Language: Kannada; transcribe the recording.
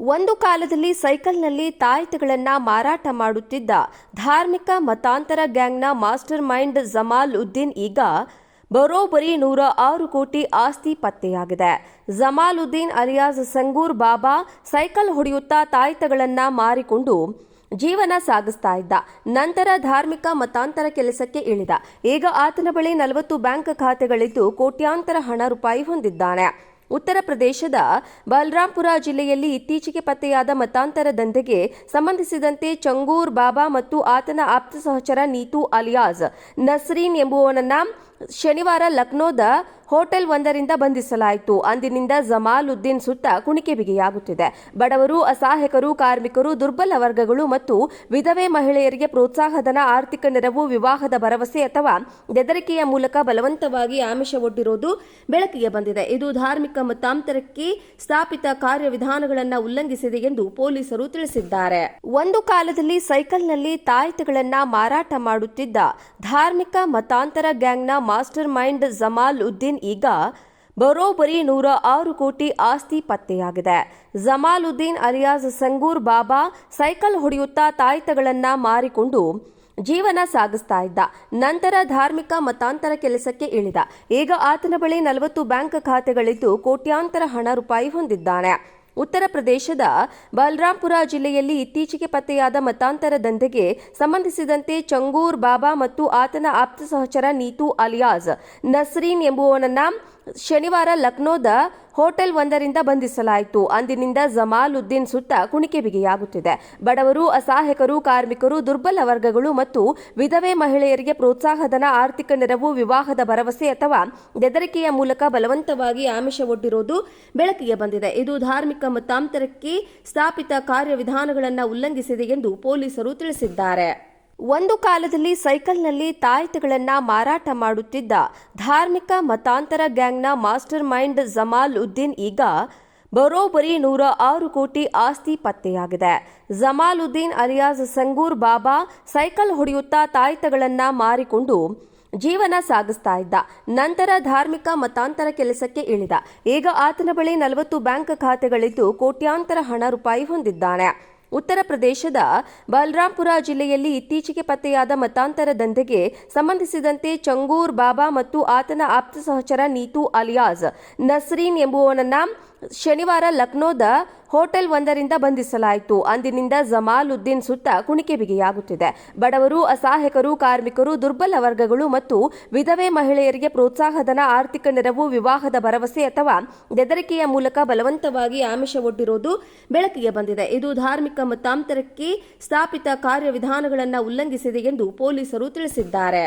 ಒಂದು ಕಾಲದಲ್ಲಿ ಸೈಕಲ್ನಲ್ಲಿ ತಾಯಿತಗಳನ್ನ ಮಾರಾಟ ಮಾಡುತ್ತಿದ್ದ ಧಾರ್ಮಿಕ ಮತಾಂತರ ಗ್ಯಾಂಗ್ನ ಮಾಸ್ಟರ್ ಮೈಂಡ್ ಜಮಾಲ್ ಉದ್ದೀನ್ ಈಗ ಬರೋಬ್ಬರಿ 106 ಕೋಟಿ ಆಸ್ತಿ ಪತ್ತೆಯಾಗಿದೆ. ಜಮಾಲ್ ಉದ್ದೀನ್ ಅಲಿಯಾಸ್ ಸಂಗೂರ್ ಬಾಬಾ ಸೈಕಲ್ ಹೊಡೆಯುತ್ತಾ ತಾಯಿತಗಳನ್ನ ಮಾರಿಕೊಂಡು ಜೀವನ ಸಾಗಿಸ್ತಾ ಇದ್ದ. ನಂತರ ಧಾರ್ಮಿಕ ಮತಾಂತರ ಕೆಲಸಕ್ಕೆ ಇಳಿದ. ಈಗ ಆತನ ಬಳಿ 40 ಬ್ಯಾಂಕ್ ಖಾತೆಗಳಿದ್ದು ಕೋಟ್ಯಾಂತರ ಹಣ ರೂಪಾಯಿ ಹೊಂದಿದ್ದಾನೆ. ಉತ್ತರ ಪ್ರದೇಶದ ಬಲರಾಂಪುರ ಜಿಲ್ಲೆಯಲ್ಲಿ ಇತ್ತೀಚೆಗೆ ಪತ್ತೆಯಾದ ಮತಾಂತರ ದಂಧೆಗೆ ಸಂಬಂಧಿಸಿದಂತೆ ಚಂಗೂರ್ ಬಾಬಾ ಮತ್ತು ಆತನ ಆಪ್ತ ಸಹಚರ ನೀತು ಅಲಿಯಾಸ್ ನಸ್ರೀನ್ ಎಂಬುವನನ್ನ ಶನಿವಾರ ಲಕ್ನೋದ ಹೋಟೆಲ್ ಒಂದರಿಂದ ಬಂಧಿಸಲಾಯಿತು. ಅಂದಿನಿಂದ ಜಮಾಲ್ ಉದ್ದೀನ್ ಸುತ್ತ ಕುಣಿಕೆ ಬಿಗಿಯಾಗುತ್ತಿದೆ. ಬಡವರು, ಅಸಹಾಯಕರು, ಕಾರ್ಮಿಕರು, ದುರ್ಬಲ ವರ್ಗಗಳು ಮತ್ತು ವಿಧವೆ ಮಹಿಳೆಯರಿಗೆ ಪ್ರೋತ್ಸಾಹಧನ, ಆರ್ಥಿಕ ನೆರವು, ವಿವಾಹದ ಭರವಸೆ ಅಥವಾ ಬೆದರಿಕೆಯ ಮೂಲಕ ಬಲವಂತವಾಗಿ ಆಮಿಷ ಒಡ್ಡಿರುವುದು ಬೆಳಕಿಗೆ ಬಂದಿದೆ. ಇದು ಧಾರ್ಮಿಕ ಮತಾಂತರಕ್ಕೆ ಸ್ಥಾಪಿತ ಕಾರ್ಯವಿಧಾನಗಳನ್ನು ಉಲ್ಲಂಘಿಸಿದೆ ಎಂದು ಪೊಲೀಸರು ತಿಳಿಸಿದ್ದಾರೆ. ಒಂದು ಕಾಲದಲ್ಲಿ ಸೈಕಲ್ನಲ್ಲಿ ತಾಯಿತಗಳನ್ನ ಮಾರಾಟ ಮಾಡುತ್ತಿದ್ದ ಧಾರ್ಮಿಕ ಮತಾಂತರ ಗ್ಯಾಂಗ್ನ ಮಾಸ್ಟರ್ ಮೈಂಡ್ ಜಮಾಲ್ ಉದ್ದೀನ್ ಈಗ ಬರೋಬ್ಬರಿ 106 ಕೋಟಿ ಆಸ್ತಿ ಪತ್ತೆಯಾಗಿದೆ. ಜಮಾಲ್ ಉದ್ದೀನ್ ಅಲಿಯಾಸ್ ಸಂಗೂರ್ ಬಾಬಾ ಸೈಕಲ್ ಹೊಡೆಯುತ್ತಾ ತಾಯಿತಗಳನ್ನ ಮಾರಿಕೊಂಡು ಜೀವನ ಸಾಗಿಸ್ತಾ ಇದ್ದ. ನಂತರ ಧಾರ್ಮಿಕ ಮತಾಂತರ ಕೆಲಸಕ್ಕೆ ಇಳಿದ. ಈಗ ಆತನ ಬಳಿ 40 ಬ್ಯಾಂಕ್ ಖಾತೆಗಳಿದ್ದು ಕೋಟ್ಯಾಂತರ ಹಣ ರೂಪಾಯಿ ಹೊಂದಿದ್ದಾನೆ. ಉತ್ತರ ಪ್ರದೇಶದ ಬಲರಾಂಪುರ ಜಿಲ್ಲೆಯಲ್ಲಿ ಇತ್ತೀಚೆಗೆ ಪತ್ತೆಯಾದ ಮತಾಂತರ ದಂಧೆಗೆ ಸಂಬಂಧಿಸಿದಂತೆ ಚಂಗೂರ್ ಬಾಬಾ ಮತ್ತು ಆತನ ಆಪ್ತ ಸಹಚರ ನೀತು ಅಲಿಯಾಸ್ ನಸ್ರೀನ್ ಎಂಬುವನನ್ನ ಶನಿವಾರ ಲಕ್ನೋದ ಹೋಟೆಲ್ ಒಂದರಿಂದ ಬಂಧಿಸಲಾಯಿತು. ಅಂದಿನಿಂದ ಜಮಾಲ್ ಉದ್ದೀನ್ ಸುತ್ತ ಕುಣಿಕೆ ಬಿಗಿಯಾಗುತ್ತಿದೆ. ಬಡವರು, ಅಸಹಾಯಕರು, ಕಾರ್ಮಿಕರು, ದುರ್ಬಲ ವರ್ಗಗಳು ಮತ್ತು ವಿಧವೆ ಮಹಿಳೆಯರಿಗೆ ಪ್ರೋತ್ಸಾಹಧನ, ಆರ್ಥಿಕ ನೆರವು, ವಿವಾಹದ ಭರವಸೆ ಅಥವಾ ಬೆದರಿಕೆಯ ಮೂಲಕ ಬಲವಂತವಾಗಿ ಆಮಿಷ ಒಡ್ಡಿರುವುದು ಬೆಳಕಿಗೆ ಬಂದಿದೆ. ಇದು ಧಾರ್ಮಿಕ ಮತಾಂತರಕ್ಕೆ ಸ್ಥಾಪಿತ ಕಾರ್ಯವಿಧಾನಗಳನ್ನು ಉಲ್ಲಂಘಿಸಿದೆ ಎಂದು ಪೊಲೀಸರು ತಿಳಿಸಿದ್ದಾರೆ. ಒಂದು ಕಾಲದಲ್ಲಿ ಸೈಕಲ್ನಲ್ಲಿ ತಾಯಿತಗಳನ್ನ ಮಾರಾಟ ಮಾಡುತ್ತಿದ್ದ ಧಾರ್ಮಿಕ ಮತಾಂತರ ಗ್ಯಾಂಗ್ನ ಮಾಸ್ಟರ್ ಮೈಂಡ್ ಜಮಾಲ್ ಉದ್ದೀನ್ ಈಗ ಬರೋಬ್ಬರಿ 106 ಕೋಟಿ ಆಸ್ತಿ ಪತ್ತೆಯಾಗಿದೆ. ಜಮಾಲ್ ಉದ್ದೀನ್ ಅಲಿಯಾಸ್ ಸಂಗೂರ್ ಬಾಬಾ ಸೈಕಲ್ ಹೊಡೆಯುತ್ತಾ ತಾಯಿತಗಳನ್ನ ಮಾರಿಕೊಂಡು ಜೀವನ ಸಾಗಿಸ್ತಾ ಇದ್ದ. ನಂತರ ಧಾರ್ಮಿಕ ಮತಾಂತರ ಕೆಲಸಕ್ಕೆ ಇಳಿದ. ಈಗ ಆತನ ಬಳಿ 40 ಬ್ಯಾಂಕ್ ಖಾತೆಗಳಿದ್ದು ಕೋಟ್ಯಾಂತರ ಹಣ ರೂಪಾಯಿ ಹೊಂದಿದ್ದಾನೆ. ಉತ್ತರ ಪ್ರದೇಶದ ಬಲರಾಂಪುರ ಜಿಲ್ಲೆಯಲ್ಲಿ ಇತ್ತೀಚೆಗೆ ಪತ್ತೆಯಾದ ಮತಾಂತರ ದಂಧೆಗೆ ಸಂಬಂಧಿಸಿದಂತೆ ಚಂಗೂರ್ ಬಾಬಾ ಮತ್ತು ಆತನ ಆಪ್ತ ಸಹಚರ ನೀತು ಅಲಿಯಾಸ್ ನಸ್ರೀನ್ ಎಂಬುವನನ್ನ ಶನಿವಾರ ಲಕ್ನೋದ ಹೋಟೆಲ್ ಒಂದರಿಂದ ಬಂಧಿಸಲಾಯಿತು. ಅಂದಿನಿಂದ ಜಮಾಲ್ ಉದ್ದೀನ್ ಸುತ್ತ ಕುಣಿಕೆ ಬಿಗಿಯಾಗುತ್ತಿದೆ. ಬಡವರು, ಅಸಹಾಯಕರು, ಕಾರ್ಮಿಕರು, ದುರ್ಬಲ ವರ್ಗಗಳು ಮತ್ತು ವಿಧವೆ ಮಹಿಳೆಯರಿಗೆ ಪ್ರೋತ್ಸಾಹಧನ, ಆರ್ಥಿಕ ನೆರವು, ವಿವಾಹದ ಭರವಸೆ ಅಥವಾ ಬೆದರಿಕೆಯ ಮೂಲಕ ಬಲವಂತವಾಗಿ ಆಮಿಷ ಒಡ್ಡಿರುವುದು ಬೆಳಕಿಗೆ ಬಂದಿದೆ. ಇದು ಧಾರ್ಮಿಕ ಮತಾಂತರಕ್ಕೆ ಸ್ಥಾಪಿತ ಕಾರ್ಯವಿಧಾನಗಳನ್ನು ಉಲ್ಲಂಘಿಸಿದೆ ಎಂದು ಪೊಲೀಸರು ತಿಳಿಸಿದ್ದಾರೆ.